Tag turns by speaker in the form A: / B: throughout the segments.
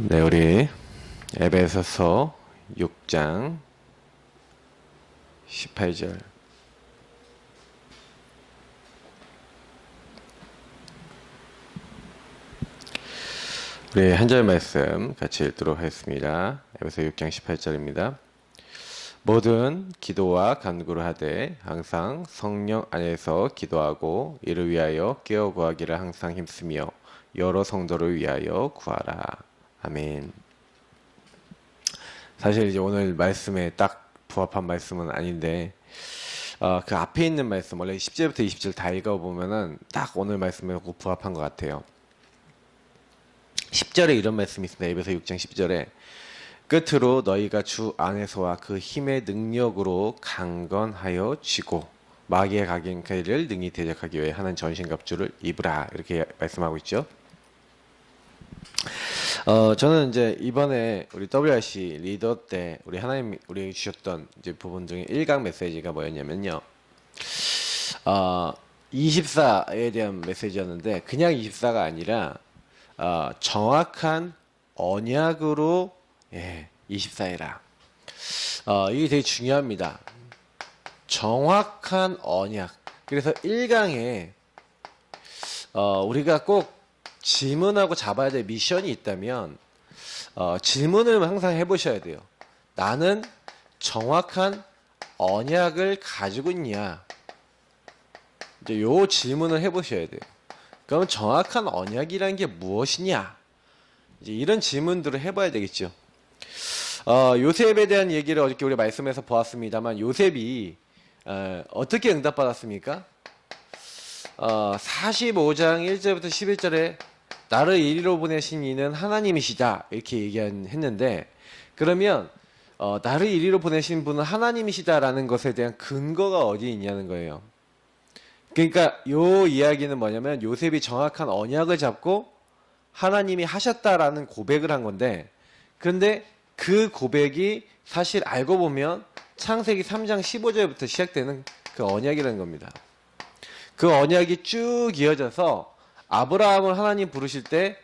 A: 네, 우리 에베소서 6장 18절. 우리 한 절 말씀 같이 읽도록 하겠습니다. 에베소 6장 18절입니다. 모든 기도와 간구를 하되 항상 성령 안에서 기도하고 이를 위하여 깨어 구하기를 항상 힘쓰며 여러 성도를 위하여 구하라. 아멘. 사실 이제 오늘 말씀에 딱 부합한 말씀은 아닌데, 그 앞에 있는 말씀, 원래 10절부터 20절 다 읽어보면은 딱 오늘 말씀에 부합한 것 같아요. 10절에 이런 말씀이 있습니다. 에베소 6장 10절에 끝으로 너희가 주 안에서와 그 힘의 능력으로 강건하여 쥐고 마귀의 각인을 능히 대적하기 위해 하는 전신갑주를 입으라, 이렇게 말씀하고 있죠. 저는 이제 이번에 우리 WRC 리더 때 우리 하나님 우리에게 주셨던 이제 부분 중에 1강 메시지가 뭐였냐면요. 24에 대한 메시지였는데, 그냥 24가 아니라 정확한 언약으로 24해라. 이게 되게 중요합니다. 정확한 언약. 그래서 1강에 우리가 꼭 질문하고 잡아야 될 미션이 있다면 질문을 항상 해보셔야 돼요. 나는 정확한 언약을 가지고 있냐? 이제 요 질문을 해보셔야 돼요. 그럼 정확한 언약이라는 게 무엇이냐? 이제 이런 질문들을 해봐야 되겠죠. 요셉에 대한 얘기를 어저께 우리 말씀에서 보았습니다만, 요셉이 어떻게 응답받았습니까? 45장 1절부터 11절에 나를 이리로 보내신 이는 하나님이시다, 이렇게 얘기했는데, 그러면 나를 이리로 보내신 분은 하나님이시다라는 것에 대한 근거가 어디 있냐는 거예요. 그러니까 요 이야기는 뭐냐면, 요셉이 정확한 언약을 잡고 하나님이 하셨다라는 고백을 한 건데, 그런데 그 고백이 사실 알고 보면 창세기 3장 15절부터 시작되는 그 언약이라는 겁니다. 그 언약이 쭉 이어져서 아브라함을 하나님 부르실 때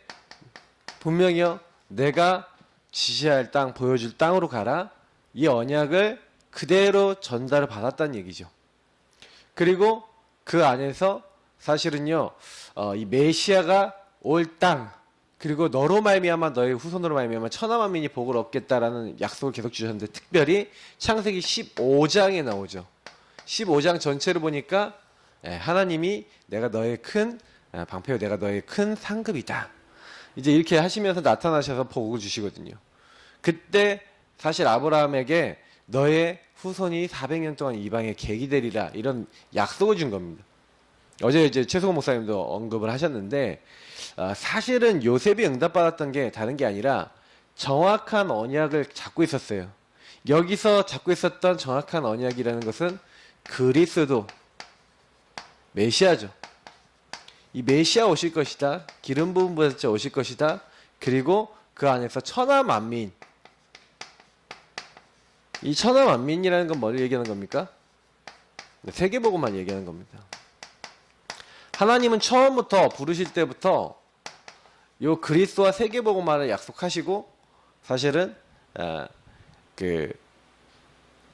A: 분명히요, 내가 지시할 땅, 보여줄 땅으로 가라, 이 언약을 그대로 전달을 받았다는 얘기죠. 그리고 그 안에서 사실은요, 이 메시아가 올 땅, 그리고 너로 말미암아 너의 후손으로 말미암아 천하 만민이 복을 얻겠다라는 약속을 계속 주셨는데, 특별히 창세기 15장에 나오죠. 15장 전체를 보니까 하나님이 내가 너의 큰 방패요, 내가 너의 큰 상급이다, 이제 이렇게 하시면서 나타나셔서 복을 주시거든요. 그때 사실 아브라함에게 너의 후손이 400년 동안 이방에 객이 되리라, 이런 약속을 준 겁니다. 어제 이제 최수호 목사님도 언급을 하셨는데, 사실은 요셉이 응답받았던 게 다른 게 아니라 정확한 언약을 잡고 있었어요. 여기서 잡고 있었던 정확한 언약이라는 것은 그리스도 메시아죠. 이 메시아 오실 것이다, 기름 부은 부자 오실 것이다, 그리고 그 안에서 천하 만민, 이 천하 만민이라는 건 뭘 얘기하는 겁니까? 세계복음만 얘기하는 겁니다. 하나님은 처음부터 부르실 때부터 요 그리스도와 세계복음만을 약속하시고, 사실은 그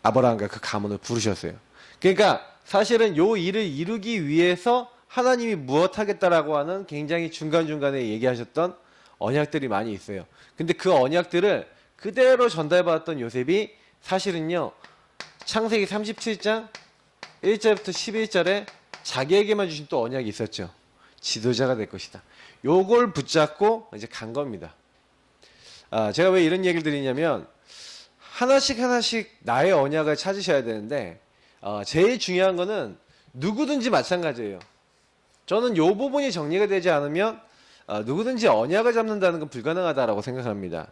A: 아브라함과 그 가문을 부르셨어요. 그러니까 사실은 요 일을 이루기 위해서 하나님이 무엇 하겠다라고 하는 굉장히 중간중간에 얘기하셨던 언약들이 많이 있어요. 근데 그 언약들을 그대로 전달받았던 요셉이 사실은요, 창세기 37장 1절부터 11절에 자기에게만 주신 또 언약이 있었죠. 지도자가 될 것이다. 요걸 붙잡고 이제 간 겁니다. 제가 왜 이런 얘기를 드리냐면, 하나씩 나의 언약을 찾으셔야 되는데, 제일 중요한 거는 누구든지 마찬가지예요. 저는 요 부분이 정리가 되지 않으면 누구든지 언약을 잡는다는 건 불가능하다라고 생각합니다.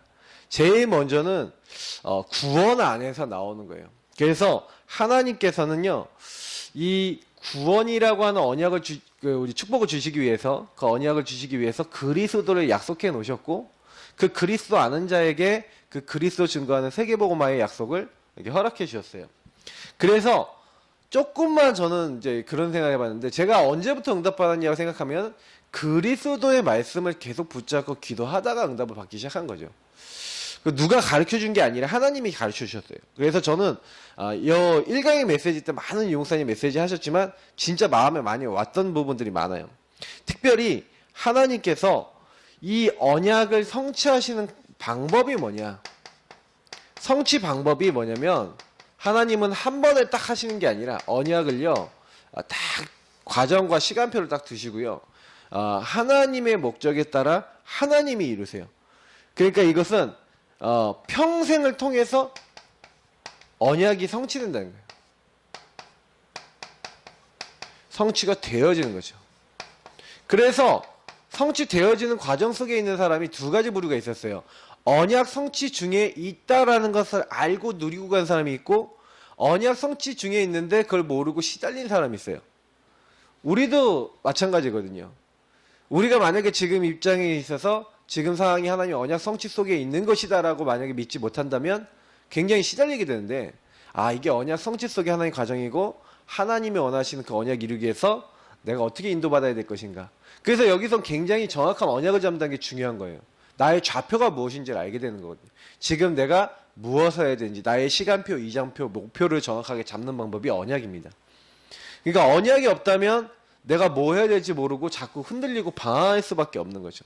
A: 제일 먼저는 구원 안에서 나오는 거예요. 그래서 하나님께서는요, 이 구원이라고 하는 언약을 우리 축복을 주시기 위해서, 그 언약을 주시기 위해서 그리스도를 약속해 놓으셨고, 그 그리스도 아는 자에게 그 그리스도 증거하는 세계복음화의 약속을 이렇게 허락해 주셨어요. 그래서 조금만 저는 이제 그런 생각을 해봤는데, 제가 언제부터 응답받았냐고 생각하면 그리스도의 말씀을 계속 붙잡고 기도하다가 응답을 받기 시작한 거죠. 누가 가르쳐 준 게 아니라 하나님이 가르쳐 주셨어요. 그래서 저는 1강의 메시지 때 많은 유목사님 메시지 하셨지만 진짜 마음에 많이 왔던 부분들이 많아요. 특별히 하나님께서 이 언약을 성취하시는 방법이 뭐냐, 성취 방법이 뭐냐면 하나님은 한 번에 딱 하시는 게 아니라 언약을요 딱 과정과 시간표를 딱 두시고요, 하나님의 목적에 따라 하나님이 이루세요. 그러니까 이것은 평생을 통해서 언약이 성취된다는 거예요. 성취가 되어지는 거죠. 그래서 성취되어지는 과정 속에 있는 사람이 두 가지 부류가 있었어요. 언약 성취 중에 있다라는 것을 알고 누리고 간 사람이 있고, 언약 성취 중에 있는데 그걸 모르고 시달린 사람이 있어요. 우리도 마찬가지거든요. 우리가 만약에 지금 입장에 있어서 지금 상황이 하나님 언약 성취 속에 있는 것이다라고 만약에 믿지 못한다면 굉장히 시달리게 되는데, 이게 언약 성취 속에 하나님의 과정이고 하나님이 원하시는 그 언약 이루기 위해서 내가 어떻게 인도받아야 될 것인가. 그래서 여기서 굉장히 정확한 언약을 잡는 게 중요한 거예요. 나의 좌표가 무엇인지를 알게 되는 거거든요. 지금 내가 무엇을 해야 되는지, 나의 시간표, 이장표, 목표를 정확하게 잡는 방법이 언약입니다. 그러니까 언약이 없다면 내가 뭐 해야 될지 모르고 자꾸 흔들리고 방황할 수밖에 없는 거죠.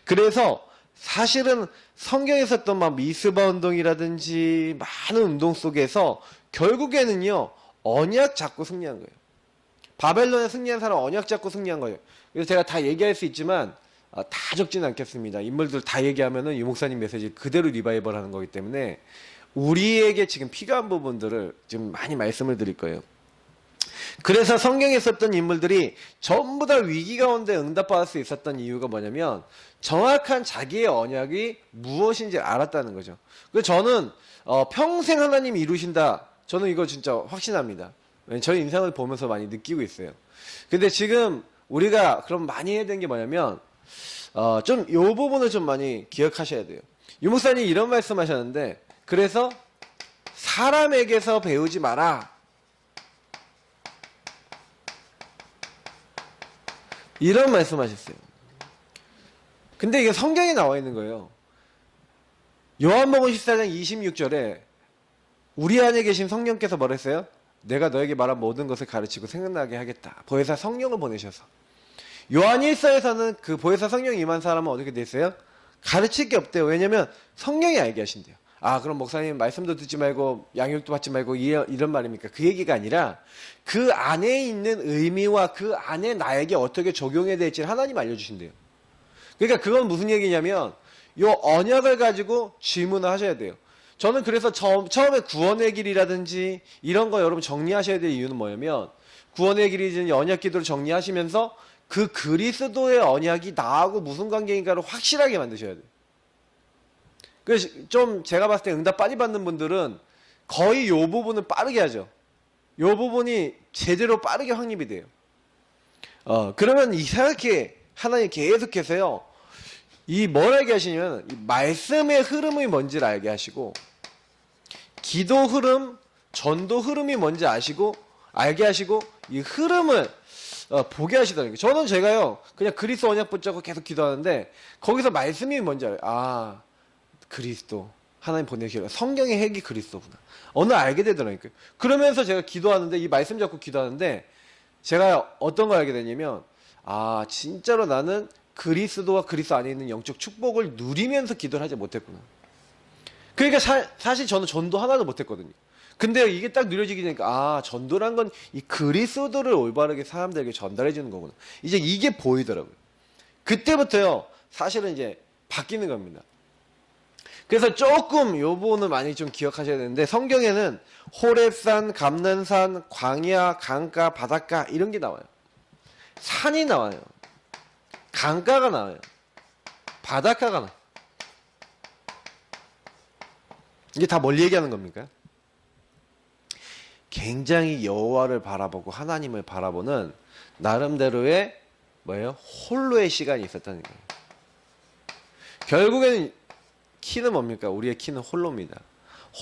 A: 그래서 사실은 성경에 있었던 막 미스바 운동이라든지 많은 운동 속에서 결국에는요 언약 잡고 승리한 거예요. 바벨론에 승리한 사람은 언약 잡고 승리한 거예요. 그래서 제가 다 얘기할 수 있지만 다 적지는 않겠습니다. 인물들 다 얘기하면은 유목사님 메시지 그대로 리바이벌 하는 거기 때문에 우리에게 지금 필요한 부분들을 지금 많이 말씀을 드릴 거예요. 그래서 성경에 있었던 인물들이 전부 다 위기 가운데 응답받을 수 있었던 이유가 뭐냐면 정확한 자기의 언약이 무엇인지 알았다는 거죠. 그래서 저는 평생 하나님이 이루신다, 저는 이거 진짜 확신합니다. 저희 인생을 보면서 많이 느끼고 있어요. 근데 지금 우리가 그럼 많이 해야 되는 게 뭐냐면 좀 이 부분을 좀 많이 기억하셔야 돼요. 유목사님 이런 말씀 하셨는데, 그래서 사람에게서 배우지 마라, 이런 말씀 하셨어요. 근데 이게 성경에 나와 있는 거예요. 요한복음 14장 26절에 우리 안에 계신 성령께서 뭐라 했어요? 내가 너에게 말한 모든 것을 가르치고 생각나게 하겠다. 보혜사 성령을 보내셔서. 요한 1서에서는 그 보혜사 성령이 임한 사람은 어떻게 돼 있어요? 가르칠 게 없대요. 왜냐면 성령이 알게 하신대요. 그럼 목사님 말씀도 듣지 말고 양육도 받지 말고 이런 말입니까? 그 얘기가 아니라 그 안에 있는 의미와 그 안에 나에게 어떻게 적용해야 될지를 하나님 알려주신대요. 그러니까 그건 무슨 얘기냐면 요 언약을 가지고 질문을 하셔야 돼요. 저는 그래서 처음에 구원의 길이라든지 이런 거 여러분 정리하셔야 될 이유는 뭐냐면, 구원의 길이든지 언약 기도를 정리하시면서 그 그리스도의 언약이 나하고 무슨 관계인가를 확실하게 만드셔야 돼요. 그래서 좀 제가 봤을 때 응답 빨리 받는 분들은 거의 이 부분은 빠르게 하죠. 이 부분이 제대로 빠르게 확립이 돼요. 그러면 이상하게 하나님 계속해서요, 뭘 알게 하시냐면 이 말씀의 흐름이 뭔지를 알게 하시고, 기도 흐름, 전도 흐름이 뭔지 알게 하시고 이 흐름을 보게 하시더라고요. 저는 제가요 그냥 그리스도 언약 붙잡고 계속 기도하는데 거기서 말씀이 뭔지 알아요. 그리스도 하나님 보내시라, 성경의 핵이 그리스도구나, 어느 알게 되더라고요. 그러면서 제가 기도하는데, 이 말씀 잡고 기도하는데 제가 어떤 걸 알게 되냐면, 진짜로 나는 그리스도와 그리스도 안에 있는 영적 축복을 누리면서 기도를 하지 못했구나. 그러니까 사실 저는 전도 하나도 못했거든요. 근데 이게 딱 누려지게 되니까 전도란 건 이 그리스도를 올바르게 사람들에게 전달해 주는 거구나. 이제 이게 보이더라고요. 그때부터요 사실은 이제 바뀌는 겁니다. 그래서 조금 요 부분을 많이 좀 기억하셔야 되는데, 성경에는 호렙산, 감난산, 광야, 강가, 바닷가 이런 게 나와요. 산이 나와요. 강가가 나와요. 바닷가가 나와요. 이게 다 뭘 얘기하는 겁니까? 굉장히 여호와를 바라보고 하나님을 바라보는 나름대로의 홀로의 시간이 있었다는 거예요. 결국에는 키는 뭡니까? 우리의 키는 홀로입니다.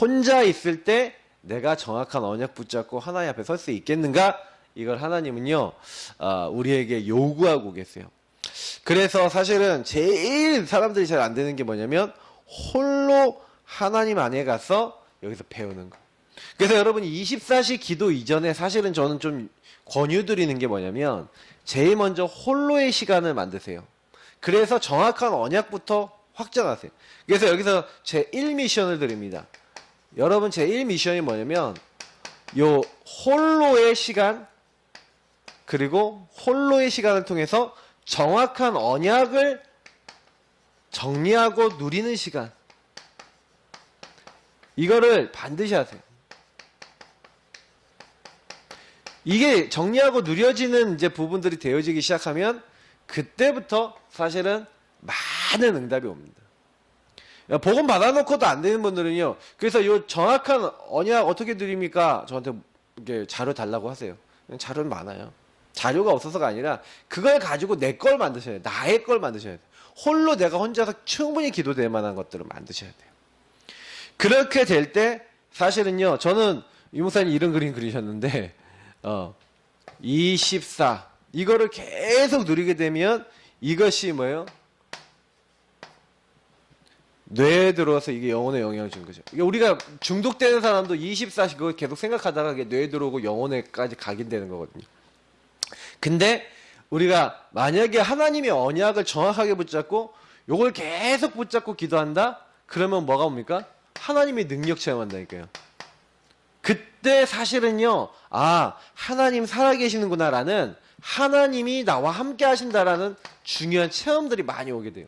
A: 혼자 있을 때 내가 정확한 언약 붙잡고 하나님 앞에 설 수 있겠는가? 이걸 하나님은요 우리에게 요구하고 계세요. 그래서 사실은 제일 사람들이 잘 안 되는 게 뭐냐면 홀로 하나님 안에 가서 여기서 배우는 거. 그래서 여러분 24시 기도 이전에 사실은 저는 좀 권유드리는 게 뭐냐면 제일 먼저 홀로의 시간을 만드세요. 그래서 정확한 언약부터 확정하세요. 그래서 여기서 제 1미션을 드립니다. 여러분 제 1미션이 뭐냐면 요 홀로의 시간 그리고 홀로의 시간을 통해서 정확한 언약을 정리하고 누리는 시간. 이거를 반드시 하세요. 이게 정리하고 누려지는 이제 부분들이 되어지기 시작하면 그때부터 사실은 많은 응답이 옵니다. 복음 받아놓고도 안 되는 분들은요. 그래서 이 정확한 언약 어떻게 드립니까? 저한테 이렇게 자료 달라고 하세요. 자료는 많아요. 자료가 없어서가 아니라 그걸 가지고 내 걸 만드셔야 돼요. 나의 걸 만드셔야 돼요. 홀로 내가 혼자서 충분히 기도될 만한 것들을 만드셔야 돼요. 그렇게 될 때 사실은요. 저는 이 목사님 이런 그림 그리셨는데 24 이거를 계속 누리게 되면 이것이 뭐예요? 뇌에 들어와서 이게 영혼에 영향을 주는 거죠. 우리가 중독되는 사람도 24시 그걸 계속 생각하다가 이게 뇌에 들어오고 영혼에까지 각인되는 거거든요. 근데 우리가 만약에 하나님의 언약을 정확하게 붙잡고 요걸 계속 붙잡고 기도한다? 그러면 뭐가 옵니까? 하나님의 능력 체험한다니까요. 그때 사실은요, 아, 하나님 살아계시는구나 라는 하나님이 나와 함께 하신다라는 중요한 체험들이 많이 오게 돼요.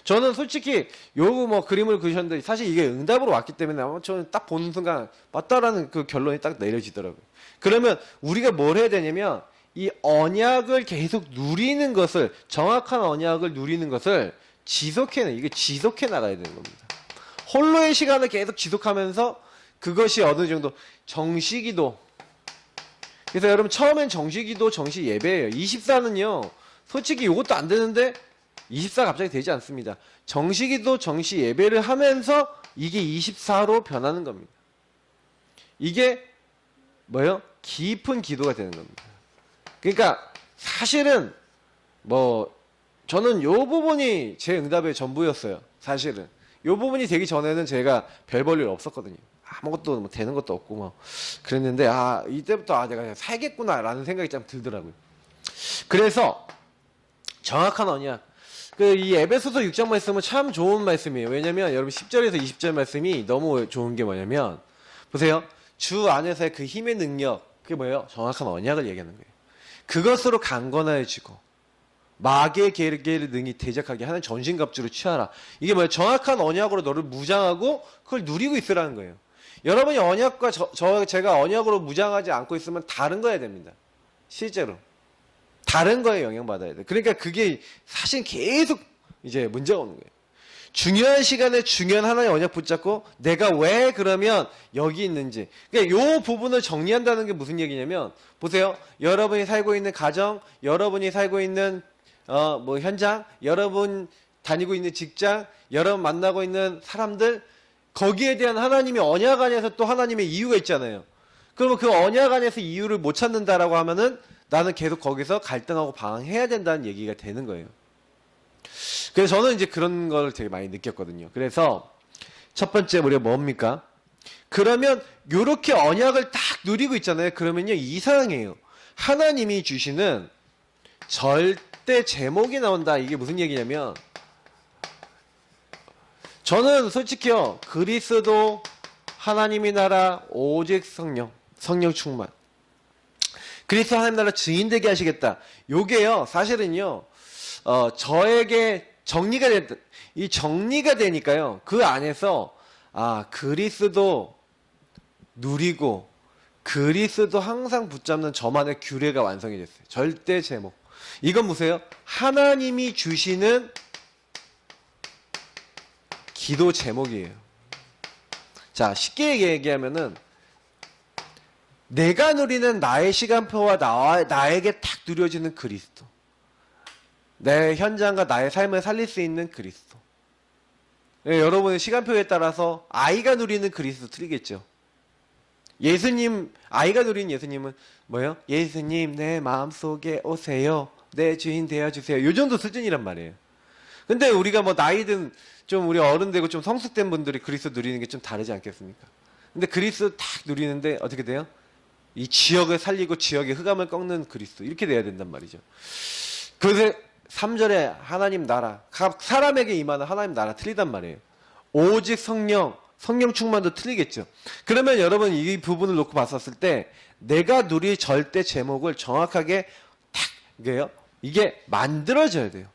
A: 저는 솔직히 요 뭐 그림을 그리셨는데 사실 이게 응답으로 왔기 때문에 아마 저는 딱 보는 순간 맞다라는 그 결론이 딱 내려지더라고요. 그러면 우리가 뭘 해야 되냐면 이 언약을 계속 누리는 것을 정확한 언약을 누리는 것을 이게 지속해 나가야 되는 겁니다. 홀로의 시간을 계속 지속하면서 그것이 어느 정도 정시기도. 그래서 여러분 처음엔 정시기도 정시 예배예요. 24는요. 솔직히 이것도 안 되는데 24 갑자기 되지 않습니다. 정시기도 정시 예배를 하면서 이게 24로 변하는 겁니다. 이게 뭐예요? 깊은 기도가 되는 겁니다. 그러니까 사실은 뭐 저는 요 부분이 제 응답의 전부였어요. 사실은 요 부분이 되기 전에는 제가 별 볼 일 없었거든요. 아무것도 뭐 되는 것도 없고 뭐 그랬는데 이때부터 내가 그냥 살겠구나라는 생각이 좀 들더라고요. 그래서 정확한 언약. 이 에베소서 6장 말씀은 참 좋은 말씀이에요. 왜냐면 여러분 10절에서 20절 말씀이 너무 좋은 게 뭐냐면 보세요. 주 안에서의 그 힘의 능력 그게 뭐예요? 정확한 언약을 얘기하는 거예요. 그것으로 강건하여지고 마귀의 계를 능히 대적하게 하는 전신갑주를 취하라. 이게 뭐예요? 정확한 언약으로 너를 무장하고 그걸 누리고 있으라는 거예요. 여러분이 언약과 제가 언약으로 무장하지 않고 있으면 다른 거야 됩니다. 실제로. 다른 거에 영향받아야 돼. 그러니까 그게 사실 계속 이제 문제가 오는 거예요. 중요한 시간에 중요한 하나의 언약 붙잡고 내가 왜 그러면 여기 있는지. 그러니까 요 부분을 정리한다는 게 무슨 얘기냐면 보세요. 여러분이 살고 있는 가정, 여러분이 살고 있는 뭐 현장, 여러분 다니고 있는 직장, 여러분 만나고 있는 사람들 거기에 대한 하나님의 언약 안에서 또 하나님의 이유가 있잖아요. 그러면 그 언약 안에서 이유를 못 찾는다라고 하면은 나는 계속 거기서 갈등하고 방황해야 된다는 얘기가 되는 거예요. 그래서 저는 이제 그런 걸 되게 많이 느꼈거든요. 그래서 첫 번째 우리가 뭡니까? 그러면 요렇게 언약을 딱 누리고 있잖아요. 그러면요 이상해요. 하나님이 주시는 절대 제목이 나온다. 이게 무슨 얘기냐면 저는 솔직히요 그리스도 하나님의 나라 오직 성령 충만 그리스도 하나님 나라 증인 되게 하시겠다. 요게요 사실은요 저에게 정리가 됐다. 이 정리가 되니까요 그 안에서 그리스도 누리고 그리스도 항상 붙잡는 저만의 규례가 완성이 됐어요. 절대 제목. 이건 보세요. 하나님이 주시는 기도 제목이에요. 자, 쉽게 얘기하면은 내가 누리는 나의 시간표와 나에게 딱 누려지는 그리스도. 내 현장과 나의 삶을 살릴 수 있는 그리스도. 네, 여러분의 시간표에 따라서 아이가 누리는 그리스도 틀리겠죠. 아이가 누리는 예수님은 뭐예요? 예수님 내 마음속에 오세요 내 주인 되어주세요. 요 정도 수준이란 말이에요. 근데 우리가 뭐 나이든 좀 우리 어른 되고 좀 성숙된 분들이 그리스도 누리는 게 좀 다르지 않겠습니까? 근데 그리스도 딱 누리는데 어떻게 돼요? 이 지역을 살리고 지역의 흑암을 꺾는 그리스도 이렇게 돼야 된단 말이죠. 그래서 3절에 하나님 나라, 각 사람에게 임하는 하나님 나라 틀리단 말이에요. 오직 성령 충만도 틀리겠죠. 그러면 여러분 이 부분을 놓고 봤었을 때 내가 누릴 절대 제목을 정확하게 딱 이게 만들어져야 돼요.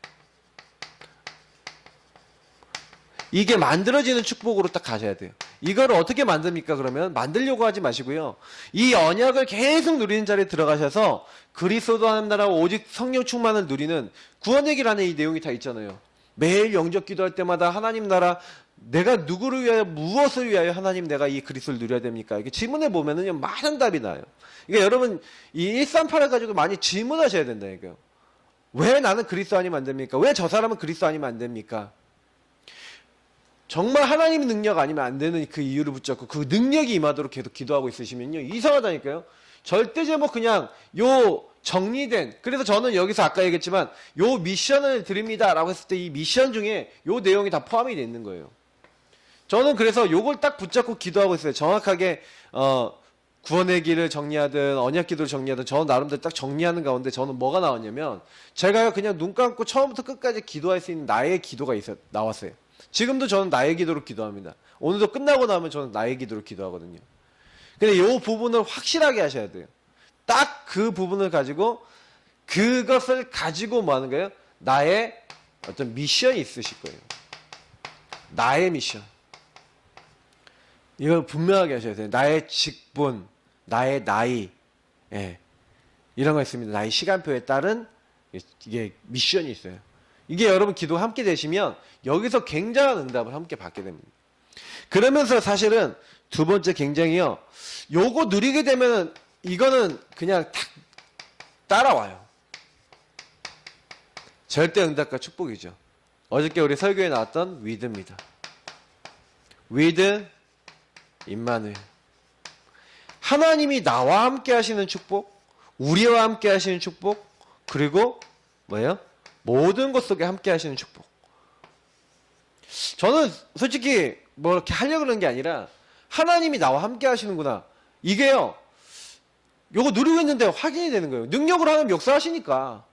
A: 이게 만들어지는 축복으로 딱 가셔야 돼요. 이거를 어떻게 만듭니까? 그러면 만들려고 하지 마시고요. 이 언약을 계속 누리는 자리에 들어가셔서 그리스도 하나님 나라 오직 성령 충만을 누리는 구원얘기라는 이 내용이 다 있잖아요. 매일 영접 기도할 때마다 하나님 나라 내가 누구를 위하여 무엇을 위하여 하나님 내가 이 그리스도를 누려야 됩니까? 이게 질문해 보면은요 많은 답이 나요. 그러니까 여러분 이 138을 가지고 많이 질문하셔야 된다니까요. 왜 나는 그리스도 아니면 안 됩니까? 왜 저 사람은 그리스도 아니면 안 됩니까? 정말 하나님의 능력 아니면 안 되는 그 이유를 붙잡고 그 능력이 임하도록 계속 기도하고 있으시면요 이상하다니까요. 절대 제목 그냥 요 정리된, 그래서 저는 여기서 아까 얘기했지만 요 미션을 드립니다 라고 했을 때 이 미션 중에 요 내용이 다 포함이 되어 있는 거예요. 저는 그래서 요걸 딱 붙잡고 기도하고 있어요. 정확하게 구원의 길을 정리하든 언약 기도를 정리하든 저는 나름대로 딱 정리하는 가운데 저는 뭐가 나왔냐면 제가 그냥 눈 감고 처음부터 끝까지 기도할 수 있는 나의 기도가 나왔어요. 지금도 저는 나의 기도로 기도합니다. 오늘도 끝나고 나면 저는 나의 기도로 기도하거든요. 근데 이 부분을 확실하게 하셔야 돼요. 딱 그 부분을 가지고 그것을 가지고 뭐 하는 거예요? 나의 어떤 미션이 있으실 거예요. 나의 미션. 이걸 분명하게 하셔야 돼요. 나의 직분, 나의 나이, 이런 거 있습니다. 나의 시간표에 따른 이게 미션이 있어요. 이게 여러분 기도 함께 되시면 여기서 굉장한 응답을 함께 받게 됩니다. 그러면서 사실은 두 번째 굉장히요. 요거 누리게 되면 이거는 그냥 탁 따라와요. 절대 응답과 축복이죠. 어저께 우리 설교에 나왔던 위드입니다. 위드 임마누엘. 하나님이 나와 함께 하시는 축복, 우리와 함께 하시는 축복, 그리고 뭐예요? 모든 것 속에 함께 하시는 축복. 저는 솔직히 뭐 이렇게 하려고 그러는 게 아니라 하나님이 나와 함께 하시는구나. 이게요. 요거 누리고 있는데 확인이 되는 거예요. 능력으로 하나님 역사하시니까.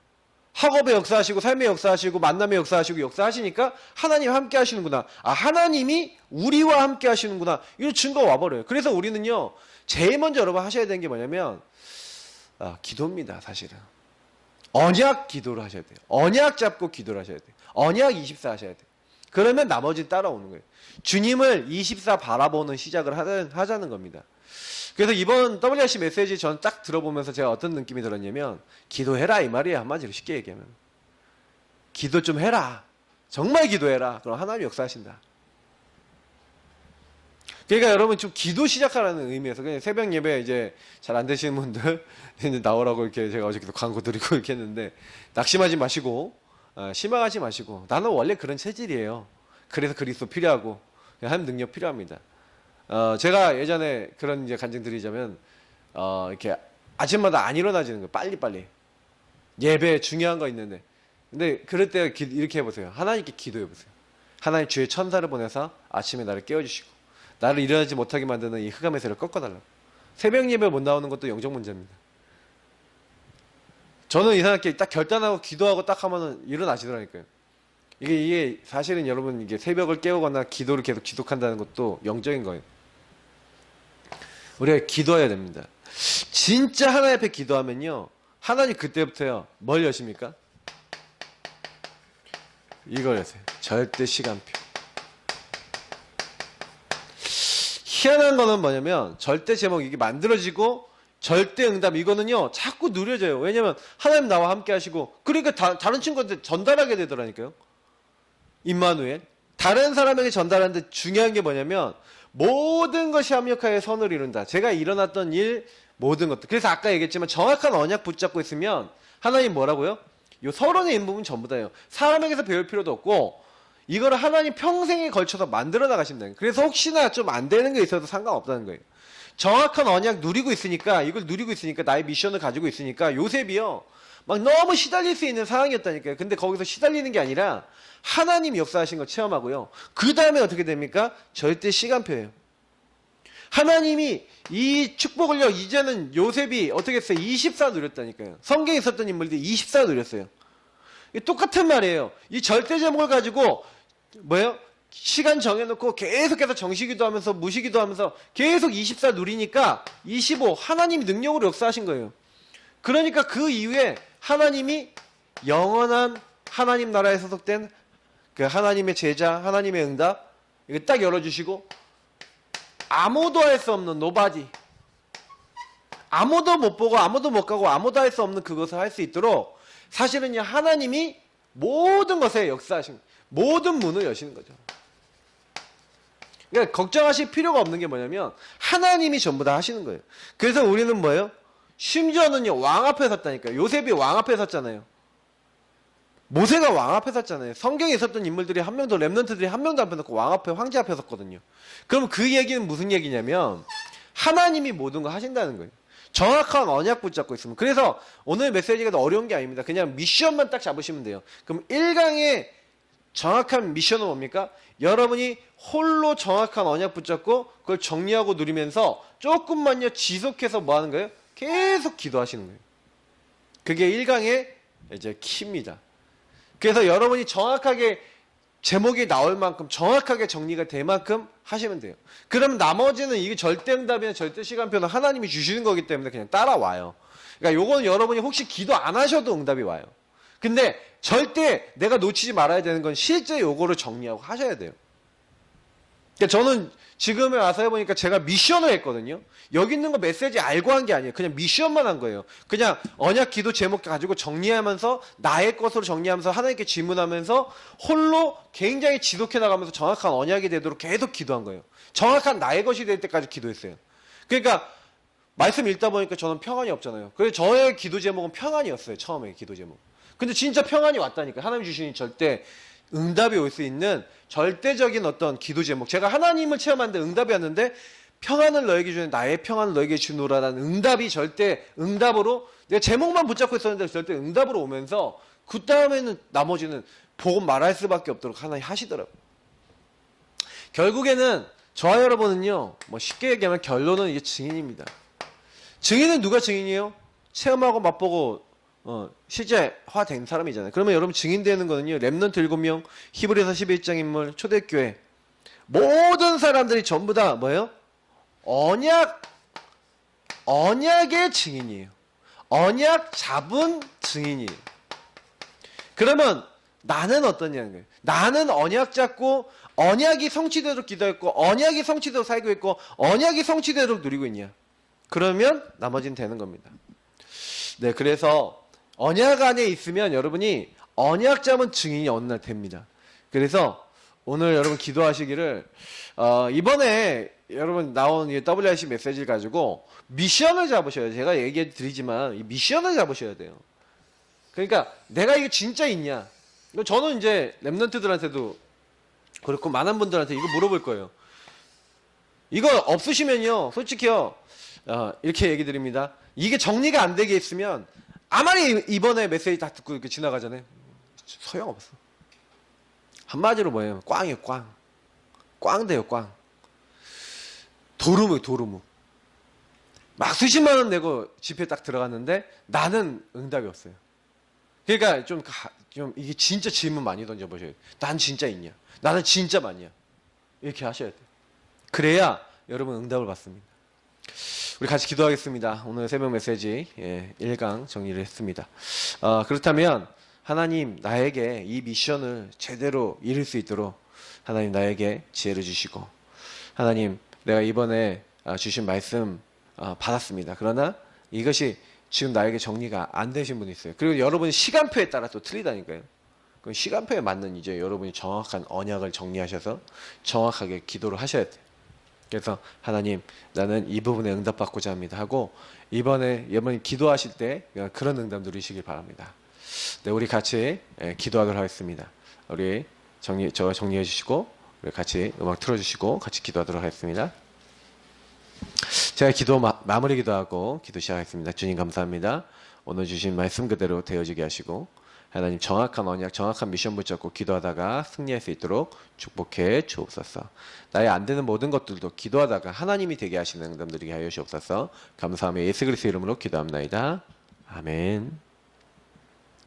A: 학업의 역사하시고 삶의 역사하시고 만남의 역사하시고 역사하시니까 하나님 함께 하시는구나. 아, 하나님이 우리와 함께 하시는구나. 이런 증거가 와버려요. 그래서 우리는요. 제일 먼저 여러분 하셔야 되는 게 뭐냐면 기도입니다. 사실은. 언약 기도를 하셔야 돼요. 언약 잡고 기도를 하셔야 돼요. 언약 24 하셔야 돼요. 그러면 나머지 따라오는 거예요. 주님을 24 바라보는 시작을 하자는 겁니다. 그래서 이번 WRC 메시지 전 딱 들어보면서 제가 어떤 느낌이 들었냐면 기도해라 이 말이에요. 한마디로 쉽게 얘기하면. 기도 좀 해라. 정말 기도해라. 그럼 하나님이 역사하신다. 그러니까 여러분 좀 기도 시작하라는 의미에서 그냥 새벽 예배 이제 잘 안 되시는 분들 이제 나오라고 이렇게 제가 어저께도 광고 드리고 이렇게 했는데 낙심하지 마시고 실망하지 마시고 나는 원래 그런 체질이에요. 그래서 그리스도 필요하고 하나님 능력 필요합니다. 제가 예전에 그런 이제 간증 드리자면 이렇게 아침마다 안 일어나지는 거예요. 빨리빨리 예배 중요한 거 있는데 근데 그럴 때 이렇게 해보세요. 하나님께 기도해보세요. 하나님 주의 천사를 보내서 아침에 나를 깨워주시고 나를 일어나지 못하게 만드는 이 흑암의 세를 꺾어달라고. 새벽 예배 못 나오는 것도 영적 문제입니다. 저는 이상하게 딱 결단하고 기도하고 딱 하면은 일어나시더라니까요. 이게 사실은 여러분 이게 새벽을 깨우거나 기도를 계속 지속한다는 것도 영적인 거예요. 우리가 기도해야 됩니다. 진짜 하나님 앞에 기도하면요. 하나님 그때부터요. 뭘 여십니까? 이걸 여세요. 절대 시간표. 희한한 거는 뭐냐면 절대 제목 이게 만들어지고 절대 응답 이거는요. 자꾸 누려져요. 왜냐면 하나님 나와 함께 하시고 그러니까 다른 친구한테 전달하게 되더라니까요. 임마누엘. 다른 사람에게 전달하는데 중요한 게 뭐냐면 모든 것이 합력하여 선을 이룬다. 제가 일어났던 일 모든 것들. 그래서 아까 얘기했지만 정확한 언약 붙잡고 있으면 하나님 뭐라고요? 요 서론에 있는 부분 전부 다예요. 사람에게서 배울 필요도 없고 이거를 하나님 평생에 걸쳐서 만들어 나가신다는 거예요. 그래서 혹시나 좀 안 되는 게 있어도 상관없다는 거예요. 정확한 언약 누리고 있으니까 이걸 누리고 있으니까 나의 미션을 가지고 있으니까 요셉이요. 막 너무 시달릴 수 있는 상황이었다니까요. 근데 거기서 시달리는 게 아니라 하나님 역사하신 걸 체험하고요. 그 다음에 어떻게 됩니까? 절대 시간표예요. 하나님이 이 축복을요, 이제는 요셉이 어떻게 했어요? 24 누렸다니까요. 성경에 있었던 인물들이 24 누렸어요. 똑같은 말이에요. 이 절대 제목을 가지고 뭐예요? 시간 정해놓고 계속해서 정시기도 하면서 무시기도 하면서 계속 24 누리니까 25 하나님이 능력으로 역사하신 거예요. 그러니까 그 이후에 하나님이 영원한 하나님 나라에 소속된 그 하나님의 제자, 하나님의 응답 이거 딱 열어주시고 아무도 할 수 없는 노바디, 아무도 못 보고 아무도 못 가고 아무도 할 수 없는 그것을 할 수 있도록 사실은요 하나님이 모든 것에 역사하신 모든 문을 여시는 거죠. 그러니까 걱정하실 필요가 없는 게 뭐냐면 하나님이 전부 다 하시는 거예요. 그래서 우리는 뭐예요? 심지어는요 왕 앞에 섰다니까요. 요셉이 왕 앞에 섰잖아요. 모세가 왕 앞에 섰잖아요. 성경에 있었던 인물들이 한 명도 렘넌트들이 한 명도 안 펴놓고 왕 앞에 황제 앞에 섰거든요. 그럼 그 얘기는 무슨 얘기냐면 하나님이 모든 걸 하신다는 거예요. 정확한 언약 붙잡고 있으면. 그래서 오늘 메시지가 더 어려운 게 아닙니다. 그냥 미션만 딱 잡으시면 돼요. 그럼 1강의 정확한 미션은 뭡니까? 여러분이 홀로 정확한 언약 붙잡고 그걸 정리하고 누리면서 조금만요 지속해서 뭐 하는 거예요? 계속 기도하시는 거예요. 그게 1강의 이제 키입니다. 그래서 여러분이 정확하게 제목이 나올 만큼 정확하게 정리가 될 만큼 하시면 돼요. 그러면 나머지는 이게 절대 응답이나 절대 시간표는 하나님이 주시는 거기 때문에 그냥 따라와요. 그러니까 요거는 여러분이 혹시 기도 안 하셔도 응답이 와요. 근데 절대 내가 놓치지 말아야 되는 건 실제 요거를 정리하고 하셔야 돼요. 그러니까 저는 지금에 와서 해보니까 제가 미션을 했거든요. 여기 있는 거 메시지 알고 한 게 아니에요. 그냥 미션만 한 거예요. 그냥 언약 기도 제목 가지고 정리하면서 나의 것으로 정리하면서 하나님께 질문하면서 홀로 굉장히 지속해 나가면서 정확한 언약이 되도록 계속 기도한 거예요. 정확한 나의 것이 될 때까지 기도했어요. 그러니까 말씀 읽다 보니까 저는 평안이 없잖아요. 그래서 저의 기도 제목은 평안이었어요. 처음에 기도 제목. 근데 진짜 평안이 왔다니까. 하나님 주시니 절대 응답이 올 수 있는 절대적인 어떤 기도 제목. 제가 하나님을 체험하는데 응답이 왔는데 평안을 너에게 주는 나의 평안을 너에게 주노라라는 응답이 절대 응답으로 내가 제목만 붙잡고 있었는데 절대 응답으로 오면서 그 다음에는 나머지는 보고 말할 수밖에 없도록 하나님 하시더라고요. 결국에는 저와 여러분은요 뭐 쉽게 얘기하면 결론은 이게 증인입니다. 증인은 누가 증인이에요? 체험하고 맛보고 실제화된 사람이잖아요. 그러면 여러분 증인되는 거는요. 렘넌트 7명, 히브리서 11장 인물, 초대교회 모든 사람들이 전부 다 뭐예요? 언약의 증인이에요. 언약 잡은 증인이에요. 그러면 나는 어떠냐는 거예요. 나는 언약 잡고 언약이 성취되도록 기도했고 언약이 성취되도록 살고 있고 언약이 성취되도록 누리고 있냐. 그러면 나머지는 되는 겁니다. 네, 그래서 언약 안에 있으면 여러분이 언약 잡은 증인이 어느 날 됩니다. 그래서 오늘 여러분 기도하시기를 이번에 여러분 나온 이 WRC 메시지를 가지고 미션을 잡으셔야 돼요. 제가 얘기해 드리지만 이 미션을 잡으셔야 돼요. 그러니까 내가 이거 진짜 있냐. 저는 이제 렘넌트들한테도 그렇고 많은 분들한테 이거 물어볼 거예요. 이거 없으시면요 솔직히요 이렇게 얘기 드립니다. 이게 정리가 안 되게 있으면 아무리 이번에 메시지 다 듣고 이렇게 지나가잖아요. 소용없어. 한마디로 뭐예요? 꽝이에요, 꽝. 꽝 돼요, 꽝. 도루묵, 도루묵. 막 수십만 원 내고 집회 딱 들어갔는데 나는 응답이 없어요. 그러니까 좀 이게 진짜 질문 많이 던져보셔야 돼요. 난 진짜 있냐? 나는 진짜 맞냐? 이렇게 하셔야 돼요. 그래야 여러분 응답을 받습니다. 우리 같이 기도하겠습니다. 오늘 새벽 메시지 1강 정리를 했습니다. 그렇다면 하나님 나에게 이 미션을 제대로 이룰 수 있도록 하나님 나에게 지혜를 주시고 하나님 내가 이번에 주신 말씀 받았습니다. 그러나 이것이 지금 나에게 정리가 안 되신 분이 있어요. 그리고 여러분의 시간표에 따라 또 틀리다니까요. 그 시간표에 맞는 이제 여러분이 정확한 언약을 정리하셔서 정확하게 기도를 하셔야 돼요. 그래서 하나님 나는 이 부분에 응답받고자 합니다 하고 이번에 여러분이 기도하실 때 그런 응답 누리시길 바랍니다. 네, 우리 같이 기도하도록 하겠습니다. 우리 정리해 주시고 우리 같이 음악 틀어주시고 같이 기도하도록 하겠습니다. 제가 기도 마무리 기도하고 기도 시작하겠습니다. 주님 감사합니다. 오늘 주신 말씀 그대로 되어지게 하시고 하나님 정확한 언약, 정확한 미션 붙잡고 기도하다가 승리할 수 있도록 축복해 주옵소서. 나의 안 되는 모든 것들도 기도하다가 하나님이 되게 하시는 응답 드리게 하여 주옵소서. 감사하며 예수 그리스도 이름으로 기도합나이다. 아멘.